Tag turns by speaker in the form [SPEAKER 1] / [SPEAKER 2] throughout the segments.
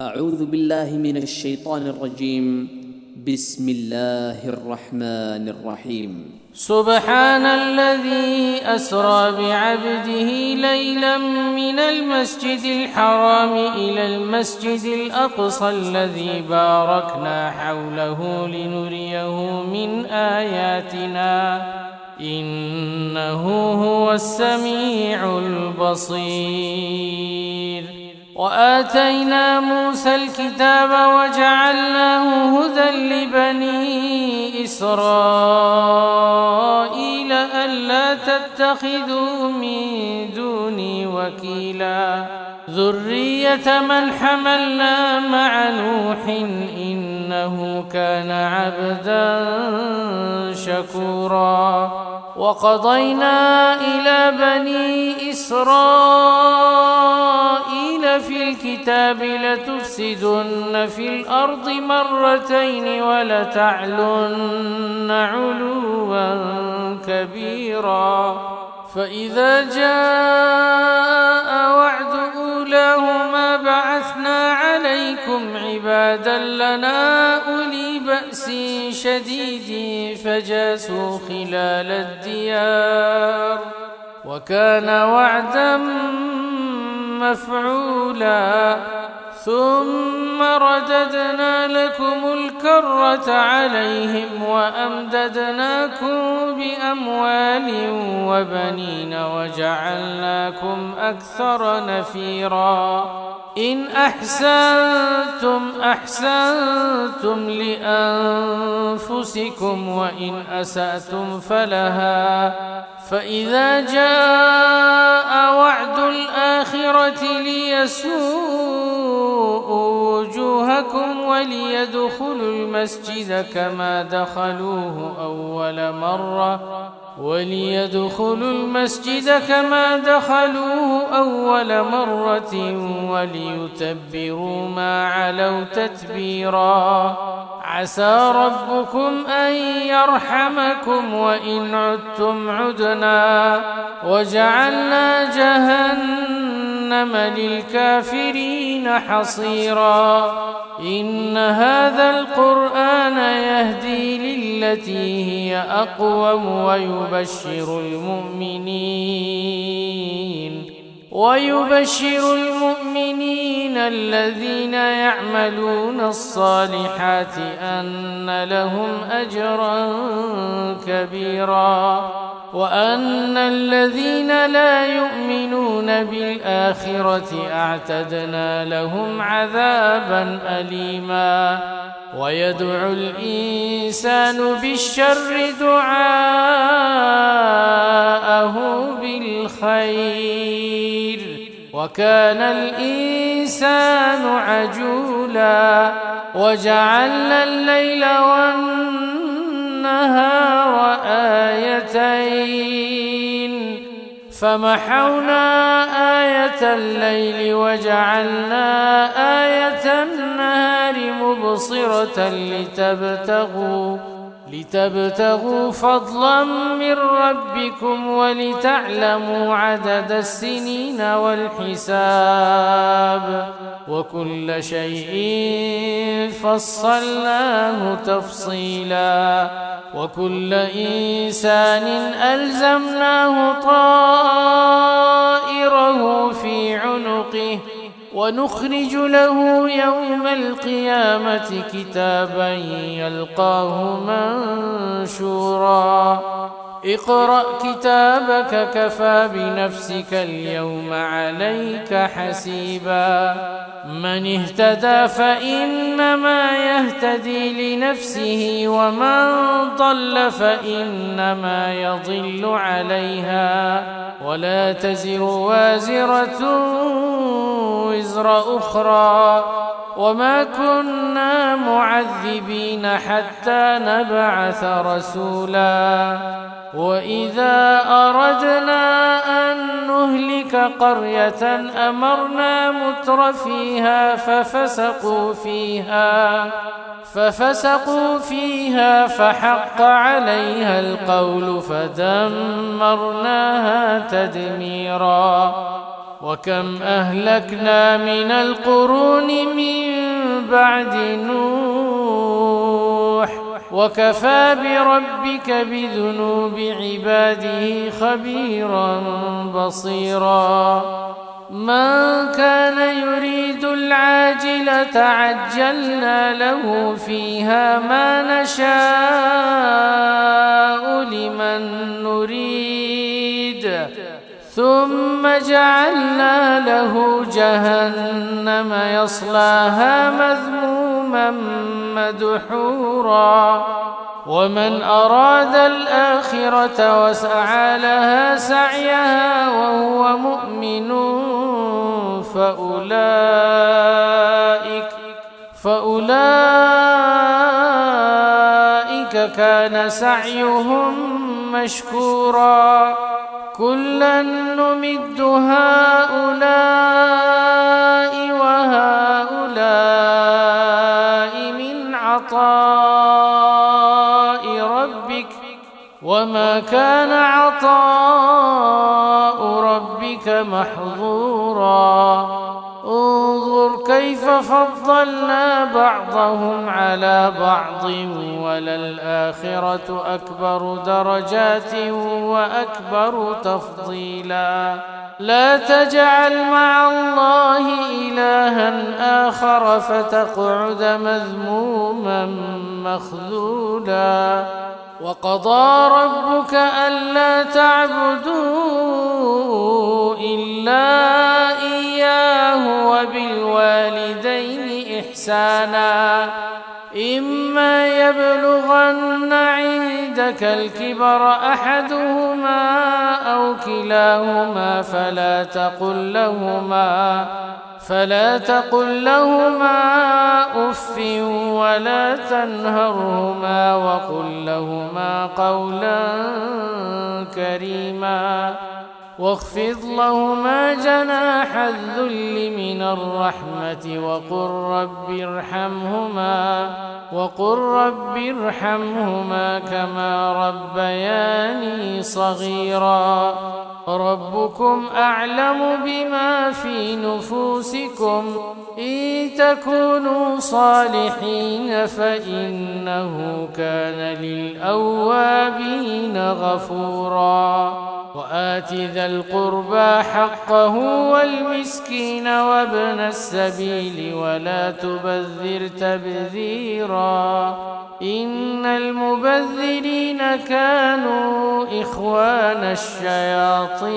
[SPEAKER 1] أعوذ بالله من الشيطان الرجيم. بسم الله الرحمن الرحيم.
[SPEAKER 2] سبحان الذي أسرى بعبده ليلا من المسجد الحرام إلى المسجد الأقصى الذي باركنا حوله لنريه من آياتنا إنه هو السميع البصير. وآتينا موسى الكتاب وجعلناه هدى لبني إسرائيل ألا تتخذوا من دوني وكيلا ذرية من حملنا مع نوح إنه كان عبدا شكورا. وقضينا إلى بني إسرائيل في الكتاب لتفسدن في الأرض مرتين ولتعلن علوا كبيرا. فإذا جاء وعد أولاهما بعثنا عليكم عبادا لنا أولي بأس شديد فجاسوا خلال الديار وكان وعدا مفعولا. ثم رددنا لكم الكرة عليهم وأمددناكم بأموال وبنين وجعلناكم أكثر نفيرا. إن أحسنتم أحسنتم لأنفسكم وإن أسأتم فلها. فإذا جاء وعد الآخرة ليسوءوا وجوهكم وليدخلوا المسجد كما دخلوه أول مرة وليتبروا ما علوا تتبيرا. عسى ربكم أن يرحمكم وإن عدتم عدنا وجعلنا جهنم للكافرين حصيرا. إن هذا القرآن يهدي للتي هي أقوم ويبشر المؤمنين الذين يعملون الصالحات أن لهم أجرا كبيرا وأن الذين لا يؤمنون بالآخرة أعتدنا لهم عذابا أليما. ويدعو الإنسان بالشر دعاءه بالخير وكان الإنسان عجولا. وجعلنا الليل والنهار آيتين فمحونا آية الليل وجعلنا آية النهار مبصرة لتبتغوا فضلا من ربكم ولتعلموا عدد السنين والحساب وكل شيء فصلناه تفصيلا. وكل إنسان ألزمناه طائره في عنقه ونخرج له يوم القيامة كتابا يلقاه منشورا. اقرأ كتابك كفى بنفسك اليوم عليك حسيبا. من اهتدى فإنما يهتدي لنفسه ومن ضل فإنما يضل عليها ولا تزر وازرة وزر أخرى وما كنا معذبين حتى نبعث رسولا. وإذا أردنا أن نهلك قرية أمرنا مترفيها ففسقوا فيها فحق عليها القول فدمرناها تدميرا. وكم أهلكنا من القرون من بعد نوح وكفى بربك بذنوب عباده خبيرا بصيرا من كان يريد العاجلة عجلنا له فيها ما نشاء لمن نريد ثم جعلنا له جهنم يصلاها مذموما مدحورا ومن أراد الآخرة وسعى لها سعيها وهو مؤمن فأولئك كان سعيهم مشكورا كلا نمد هؤلاء وهؤلاء من عطاء ربك وما كان عطاء ربك محظورا انظر كيف فضلنا بعضهم على بعض وللآخرة أكبر درجات وأكبر تفضيلا لا تجعل مع الله إلها آخر فتقعد مذموما مخذولا وقضى ربك ألا تعبدوا إلا إياه وبالوالدين إحسانا إما يبلغن عندك الكبر أحدهما أو كلاهما فلا تقل لهما أف ولا تنهرهما وقل لهما قولا كريما واخفض لهما جناح الذل من الرحمة وقل رب ارحمهما كما ربياني صغيرا ربكم أعلم بما في نفوسكم إن تكونوا صالحين فإنه كان للأوابين غفورا وآت ذا القربى حقه والمسكين وابن السبيل ولا تبذر تبذيرا إن المبذرين كانوا إخوان الشياطين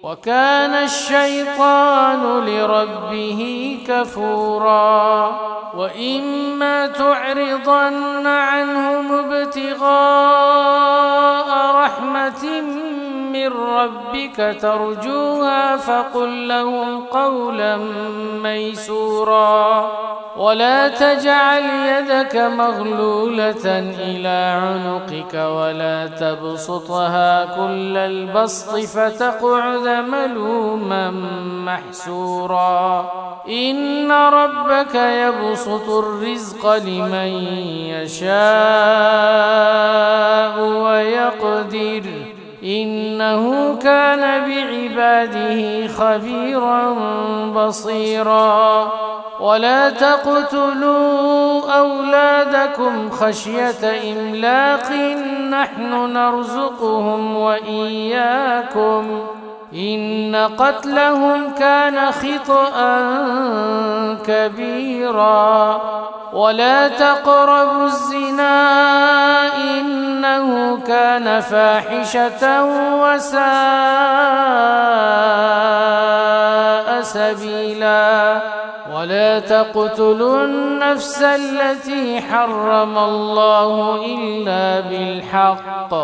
[SPEAKER 2] وكان الشيطان لربه كفورا وإما تعرضن عنهم ابتغاء رحمة من ربك ترجوها فقل لهم قولا ميسورا ولا تجعل يدك مغلولة إلى عنقك ولا تبسطها كل البسط فتقعد ملوما محسورا إن ربك يبسط الرزق لمن يشاء ويقدر إنه كان بعباده خبيرا بصيرا ولا تقتلوا أولادكم خشية إملاق نحن نرزقهم وإياكم إن قتلهم كان خطأ كبيرا ولا تقربوا الزنا إنه كان فاحشة وساء سبيلا ولا تقتلوا النفس التي حرم الله إلا بالحق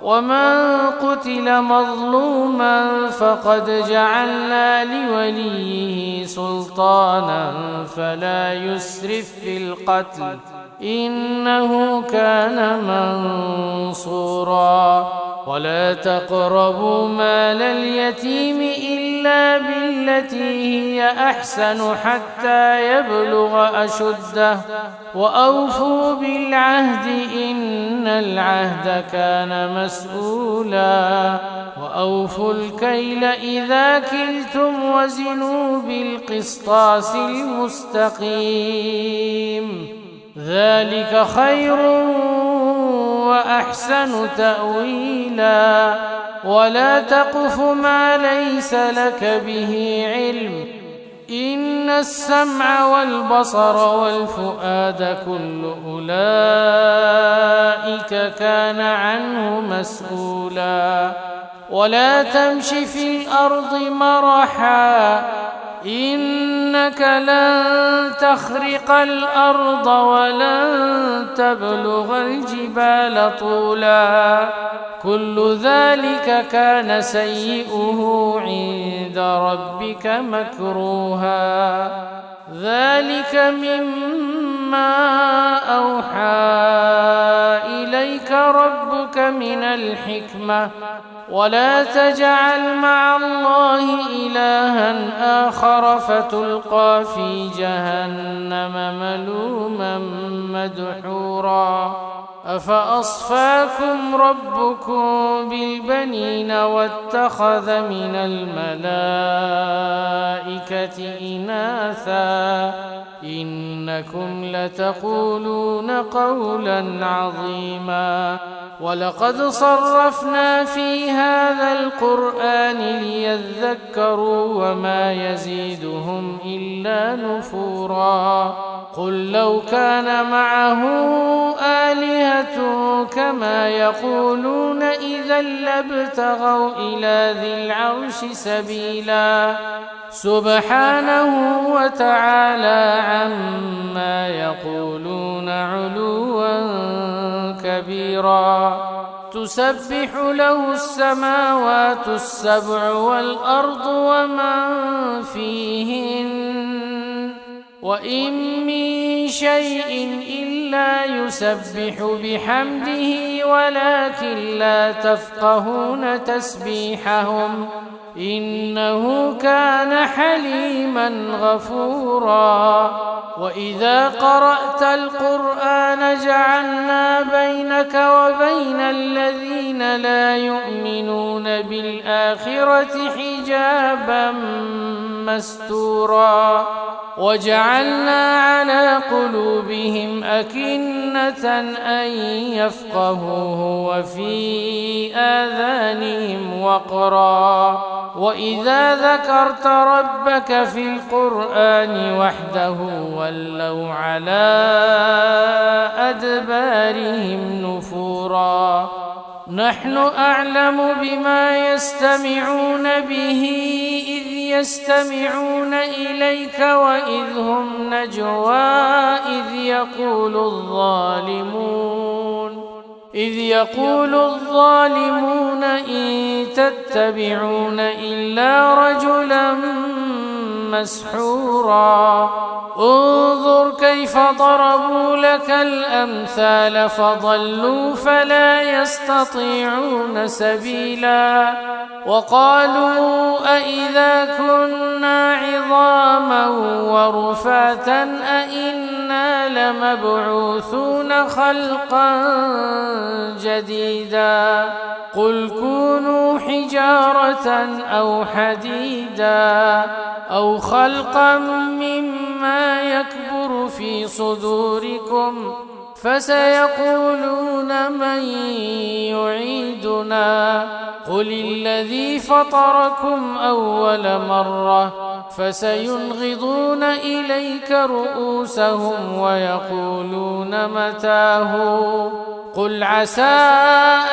[SPEAKER 2] ومن قتل مظلوما فقد جعلنا لوليه سلطانا فلا يسرف في القتل إنه كان منصورا ولا تقربوا مال اليتيم إلا بالتي هي أحسن حتى يبلغ أشده وأوفوا بالعهد إن العهد كان مسؤولا وأوفوا الكيل إذا كلتم وزنوا بالقسطاس المستقيم ذلك خير وأحسن تأويلا ولا تقف ما ليس لك به علم إن السمع والبصر والفؤاد كل أولئك كان عنه مسؤولا ولا تمش في الأرض مرحا إنك لن تخرق الأرض ولن تبلغ الجبال طولا كل ذلك كان سيئه عند ربك مكروها ذلك مما أوحى إليك ربك من الحكمة ولا تجعل مع الله إلها آخر فتلقى في جهنم ملوما مدحورا أفأصفاكم ربكم بالبنين واتخذ من الملائكة إناثا إنكم لتقولون قولا عظيما ولقد صرفنا في هذا القرآن ليذكروا وما يزيدهم إلا نفورا قل لو كان معه آلهة كما يقولون إذا لابتغوا إلى ذي العرش سبيلا سبحانه وتعالى عما يقولون علوا كبيرا تسبح له السماوات السبع والأرض ومن فيهن وإن من شيء إلا يسبح بحمده ولكن لا تفقهون تسبيحهم إنه كان حليما غفورا وإذا قرأت القرآن جعلنا بينك وبين الذين لا يؤمنون بالآخرة حجابا مستورا وجعلنا على قلوبهم أكنة أن يفقهوه وفي آذانهم وقرا وإذا ذكرت ربك في القرآن وحده ولوا على أدبارهم نفورا نحن أعلم بما يستمعون به إذ يستمعون إليك وإذ هم نجوى إذ يقول الظالمون إن تتبعون إلا رجلا مسحورا انظر كيف ضربوا لك الأمثال فضلوا فلا يستطيعون سبيلا وقالوا أئذا كنا عظاما ورفاتا أئنا لمبعوثون خلقا جديدا قل كونوا حجارة أو حديدا أو خلقا مما يكبر في صدوركم فسيقولون من يعيدنا قل الذي فطركم أول مرة فسينغضون إليك رؤوسهم ويقولون متاه قل عسى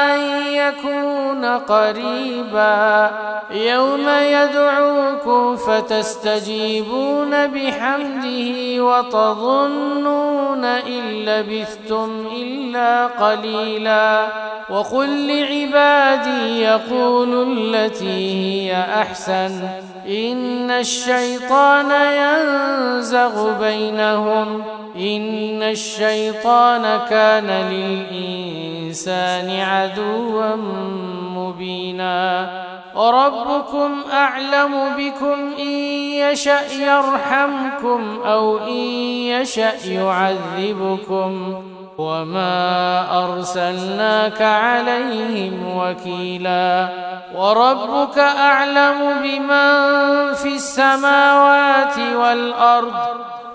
[SPEAKER 2] أن يكون قريبا يوم يدعوكم فتستجيبون بحمده وتظنون إن لبثتم إلا قليلا وقل لعبادي يقولوا التي هي أحسن إن الشيطان ينزغ بينهم إن الشيطان كان للإنسان عدوا مبينا وربكم أعلم بكم إن يشأ يرحمكم أو إن يشأ يعذبكم وما أرسلناك عليهم وكيلا وربك أعلم بمن في السماوات والأرض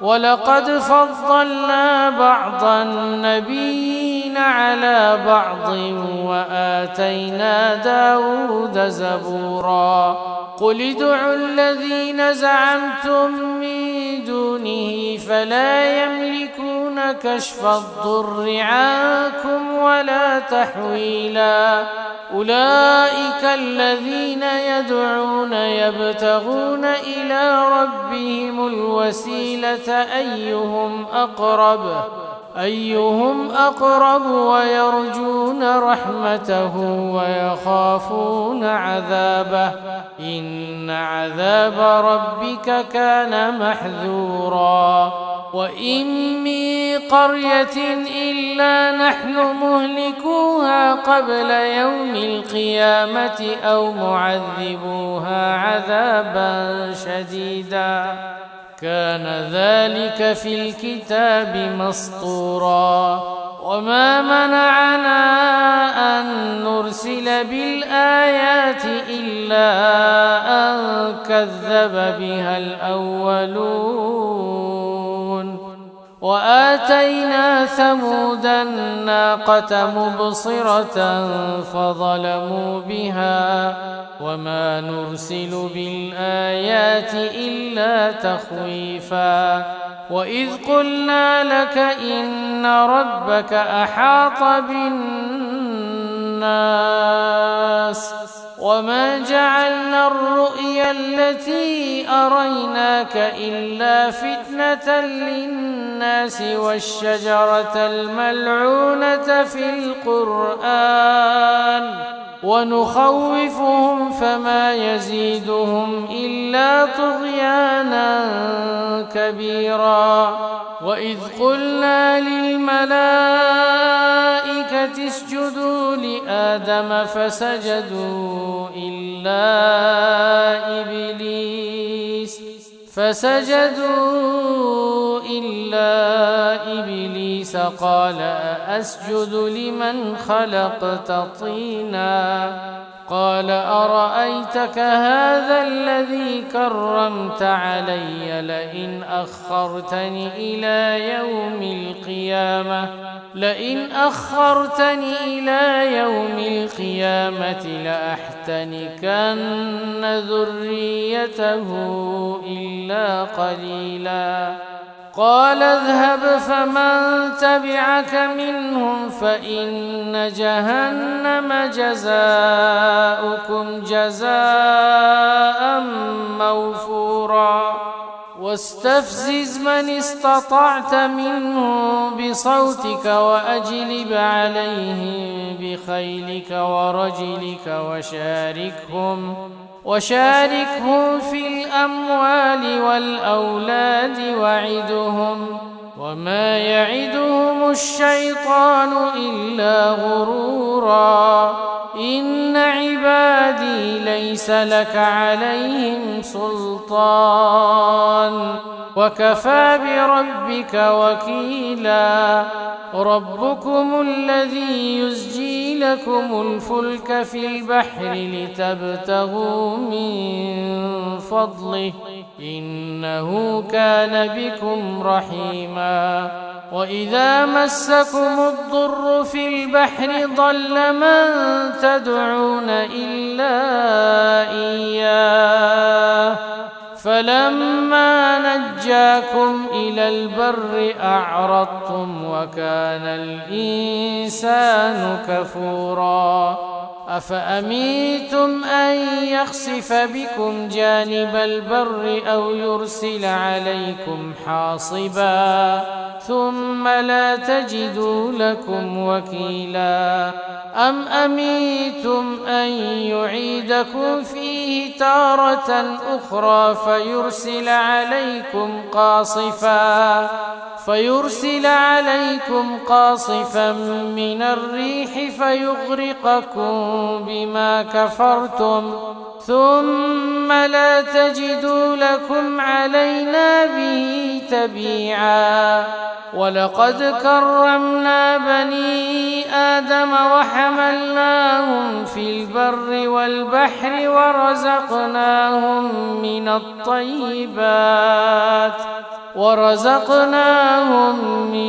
[SPEAKER 2] ولقد فضلنا بعض النبيين على بعض وآتينا داود زبورا قل ادعوا الذين زعمتم من دونه فلا يملكون كشف الضر عنكم ولا تحويلا أولئك الذين يدعون يبتغون إلى ربهم الوسيلة أيهم أقرب ويرجون رحمته ويخافون عذابه إن عذاب ربك كان محذورا وإن من قرية إلا نحن مهلكوها قبل يوم القيامة أو معذبوها عذابا شديدا كان ذلك في الكتاب مسطورا وما منعنا أن نرسل بالآيات إلا أن كذب بها الأولون وآتينا ثمود الناقة مبصرة فظلموا بها وما نرسل بالآيات إلا تخويفا وإذ قلنا لك إن ربك أحاط بالناس وما جعلنا الرؤيا التي أريناك إلا فتنة للناس والشجرة الملعونة في القرآن ونخوفهم فما يزيدهم إلا طغيانا كبيرا وإذ قلنا للملائكة اسجدوا لآدم فسجدوا إلا إبليس قال أسجد لمن خلقت طينا قال أرأيتك هذا الذي كرمت علي لئن أخرتني إلى يوم القيامة لأحتنكن ذريته إلا قليلا قال اذهب فمن تبعك منهم فإن جهنم جزاؤكم جزاء موفورا واستفزز من استطعت منهم بصوتك وأجلب عليهم بخيلك ورجلك وشاركهم في الأموال والأولاد وعدهم وما يعدهم الشيطان إلا غرورا إن عبادي ليس لك عليهم سلطان وكفى بربك وكيلا ربكم الذي يزجي لكم الفلك في البحر لتبتغوا من فضله إنه كان بكم رحيما وإذا مسكم الضر في البحر ضل من تدعون إلا إياه فلما نجاكم إلى البر أعرضتم وكان الإنسان كفورا أفأمنتم أن يخسف بكم جانب البر أو يرسل عليكم حاصبا ثم لا تجدوا لكم وكيلا أم أمنتم أن يعيدكم فيه تارة أخرى فيرسل عليكم قاصفا من الريح فيغرقكم بما كفرتم ثم لا تجدوا لكم علينا به تبيعا ولقد كرمنا بني آدم وحملناهم في البر والبحر ورزقناهم من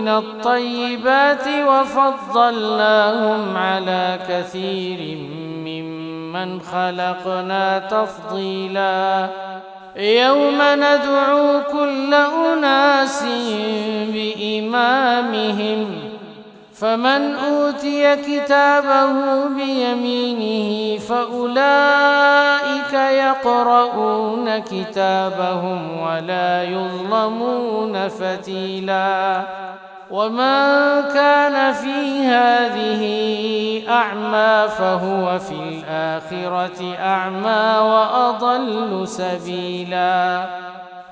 [SPEAKER 2] الطيبات وفضلناهم على كثير ممن خلقنا تفضيلا يوم ندعو كل أناس بإمامهم فمن أوتي كتابه بيمينه فأولئك يقرؤون كتابهم ولا يظلمون فتيلا ومن كان في هذه أعمى فهو في الآخرة أعمى وأضل سبيلا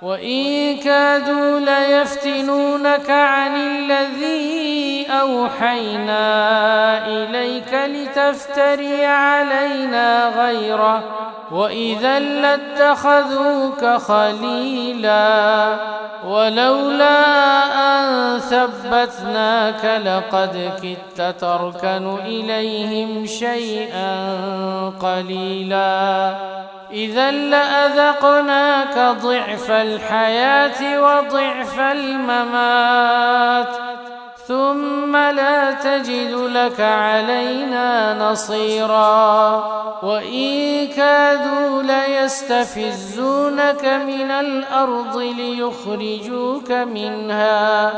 [SPEAKER 2] وإن كادوا ليفتنونك عن الذي أوحينا إليك لتفتري علينا غيره وإذا لاتخذوك خليلا ولولا أن ثبتناك لقد كدت تركن إليهم شيئا قليلا إذا لأذقناك ضعف الحياة وضعف الممات ثم لا تجد لك علينا نصيرا وإن كادوا ليستفزونك من الأرض ليخرجوك منها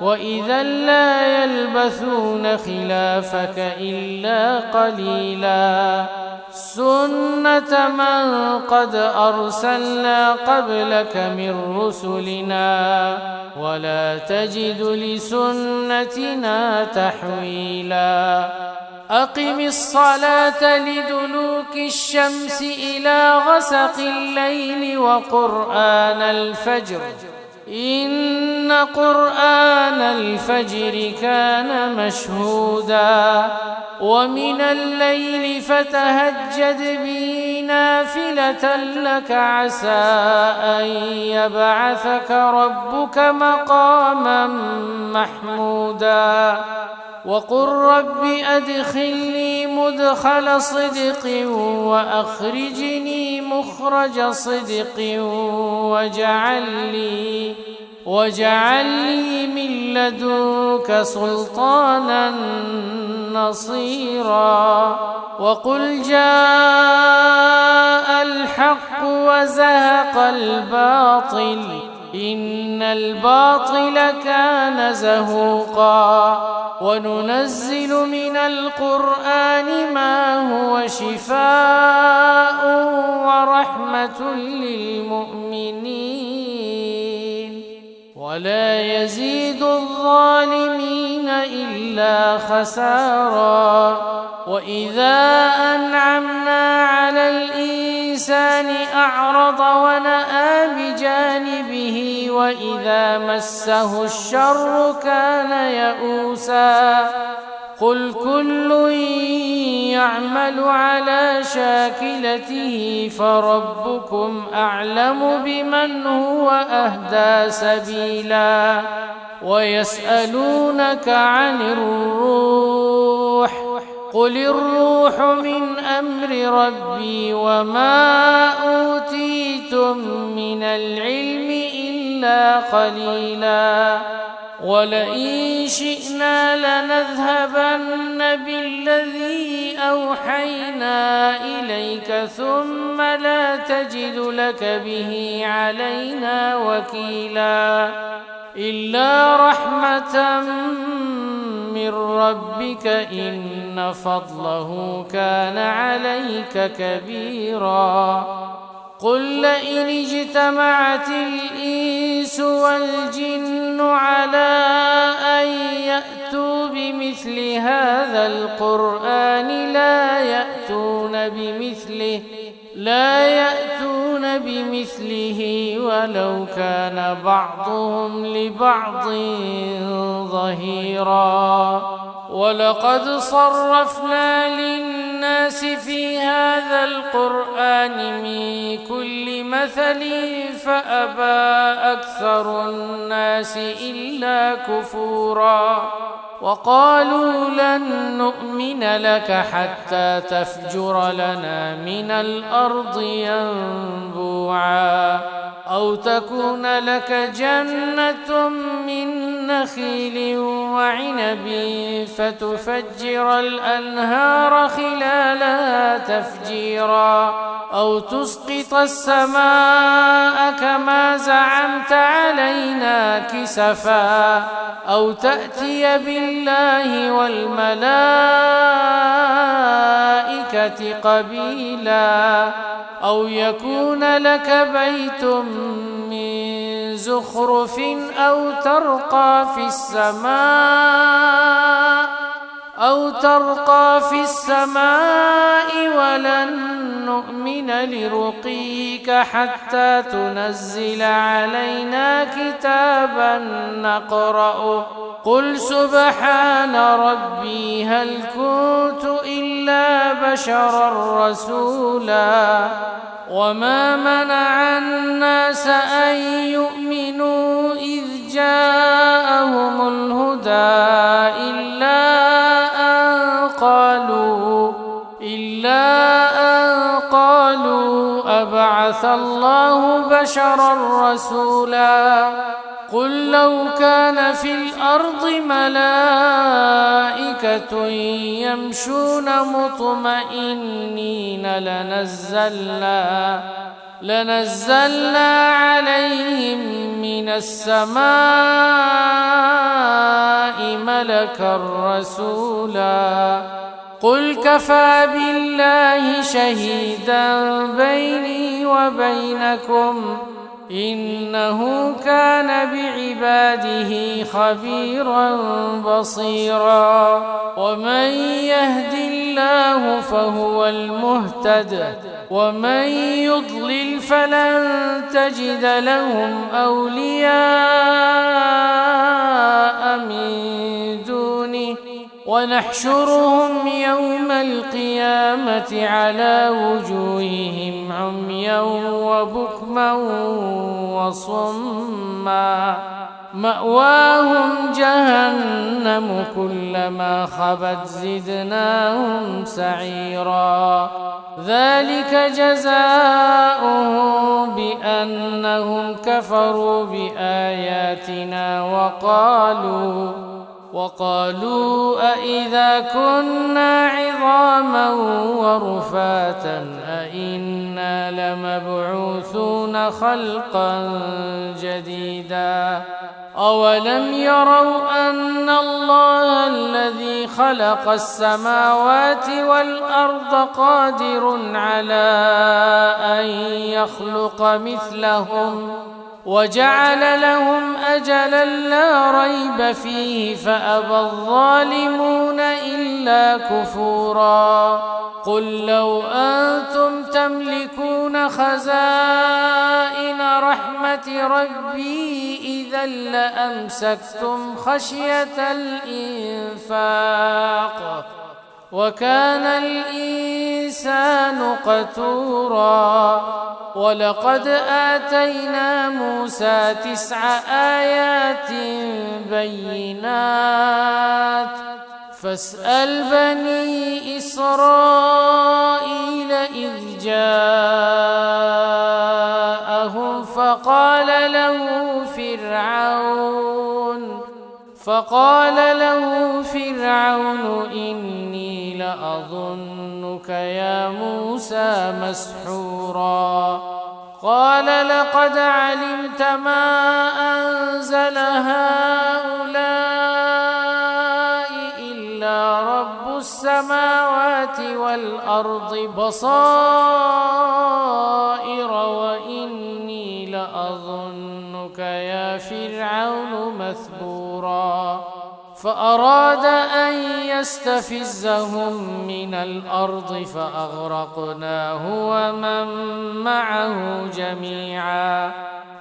[SPEAKER 2] وإذا لا يلبثون خلافك إلا قليلا سنة من قد أرسلنا قبلك من رسلنا ولا تجد لسنتنا تحويلا أقم الصلاة لدلوك الشمس إلى غسق الليل وقرآن الفجر إن قرآن الفجر كان مشهودا ومن الليل فتهجد به نافلة لك عسى أن يبعثك ربك مقاما محمودا وقل رب أدخلني مدخل صدق وأخرجني مخرج صدق واجعل لي من لدنك سلطانا نصيرا وقل جاء الحق وزهق الباطل إن الباطل كان زهوقا وننزل من القرآن ما هو شفاء ورحمة للمؤمنين ولا يزيد الظالمين إلا خسارا وإذا أنعمنا على الإنسان أعرض ونأى بجانبه وإذا مسه الشر كان يئوسا قل كل يعمل على شاكلته فربكم أعلم بمن هو أهدى سبيلا ويسألونك عن الروح قل الروح من أمر ربي وما أوتيتم من العلم إلا قليلا ولئن شئنا لنذهبن بالذي أوحينا إليك ثم لا تجد لك به علينا وكيلا إلا رحمة من ربك إن فضله كان عليك كبيرا. قل لئن اجتمعت الإنس والجن على أن يأتوا بمثل هذا القرآن لا يأتون بمثله ولو كان بعضهم لبعض ظهيرا. ولقد صرفنا للناس في هذا القرآن من كل مثل فأبى أكثر الناس إلا كفورا. وقالوا لن نؤمن لك حتى تفجر لنا من الأرض ينبوعا أو تكون لك جنة من نخيل وعنب فتفجر الأنهار خلالها تفجيرا أو تسقط السماء كما زعمت علينا كسفا أو تأتي بالله والملائكة قبيلا أو يكون لك بيت من زخرف أو ترقى في السماء ولن نؤمن لرقيك حتى تنزل علينا كتابا نقرأه. قل سبحان ربي هل كنت إلا بشرا رسولا. وما منع الناس أن يؤمنوا إذ جاءهم الهدى إلا أن قالوا أبعث الله بشرا رسولا. قل لو كان في الأرض ملائكة يمشون مطمئنين لنزلنا عليهم من السماء ملكا رسولا. قل كفى بالله شهيدا بيني وبينكم إنه كان بعباده خبيرا بصيرا. ومن يهد الله فهو المهتد ومن يضلل فلن تجد لهم أولياء من دونه ونحشرهم يوم القيامة على وجوههم عميا وبكما وصما مأواهم جهنم كلما خبت زدناهم سعيرا. ذلك جزاؤهم بأنهم كفروا بآياتنا وقالوا أإذا كنا عظاما ورفاتا أإنا لمبعوثون خلقا جديدا. أولم يروا أن الله الذي خلق السماوات والأرض قادر على أن يخلق مثلهم وجعل لهم أجلا لا ريب فيه فأبى الظالمون إلا كفورا. قل لو أنتم تملكون خزائن رحمة ربي إذا لأمسكتم خشية الإنفاق وكان الإنسان قتورا. ولقد آتينا موسى 9 آيات بينات فاسأل بني إسرائيل إذ جاءهم فقال له فرعون إني لأظنك يا موسى مسحورا. قال لقد علمت ما أنزل أنزل هؤلاء إلا رب السماوات والأرض بصائر وإني لأظنك يا فرعون مثبورا فأراد أن يستفزهم من الأرض فأغرقناه ومن معه جميعا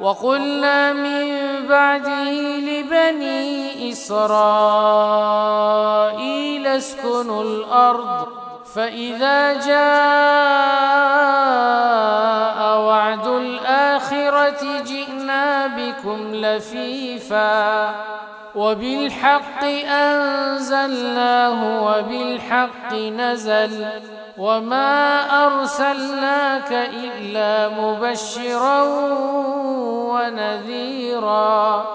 [SPEAKER 2] وقلنا من بعده لبني إسرائيل اسكنوا الأرض فإذا جاء وعد الآخرة جئنا بكم لفيفا وبالحق أنزلناه وبالحق نزل وما أرسلناك إلا مبشرا ونذيرا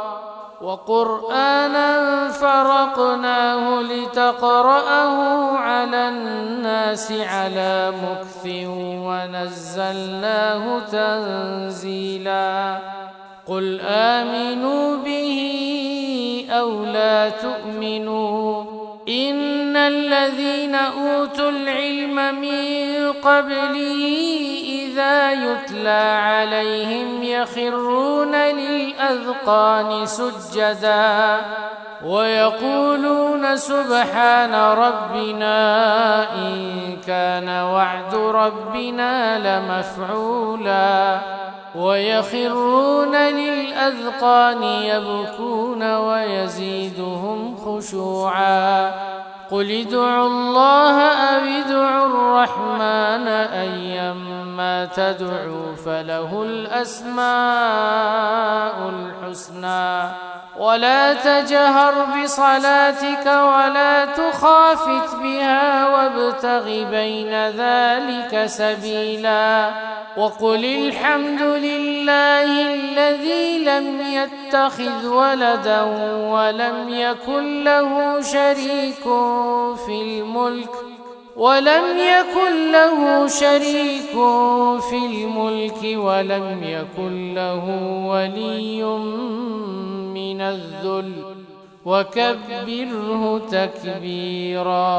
[SPEAKER 2] وقرآنا فرقناه لتقرأه على الناس على مكث ونزلناه تنزيلا قل آمنوا به أو لا تؤمنوا إن الذين أوتوا العلم من قبله إذا يتلى عليهم يخرون للأذقان سجدا ويقولون سبحان ربنا إن كان وعد ربنا لمفعولا ويخرون للأذقان يبكون ويزيدهم خشوعا قل ادعوا الله أو ادعوا الرحمن أيما تدعوا فله الأسماء الحسنى ولا تجهر بصلاتك ولا تخافت بها وابتغ بين ذلك سبيلا وقل الحمد لله الذي لم يتخذ ولدا ولم يكن له شريك في الملك ولم يكن له ولي من الذل وكبره تكبيرا.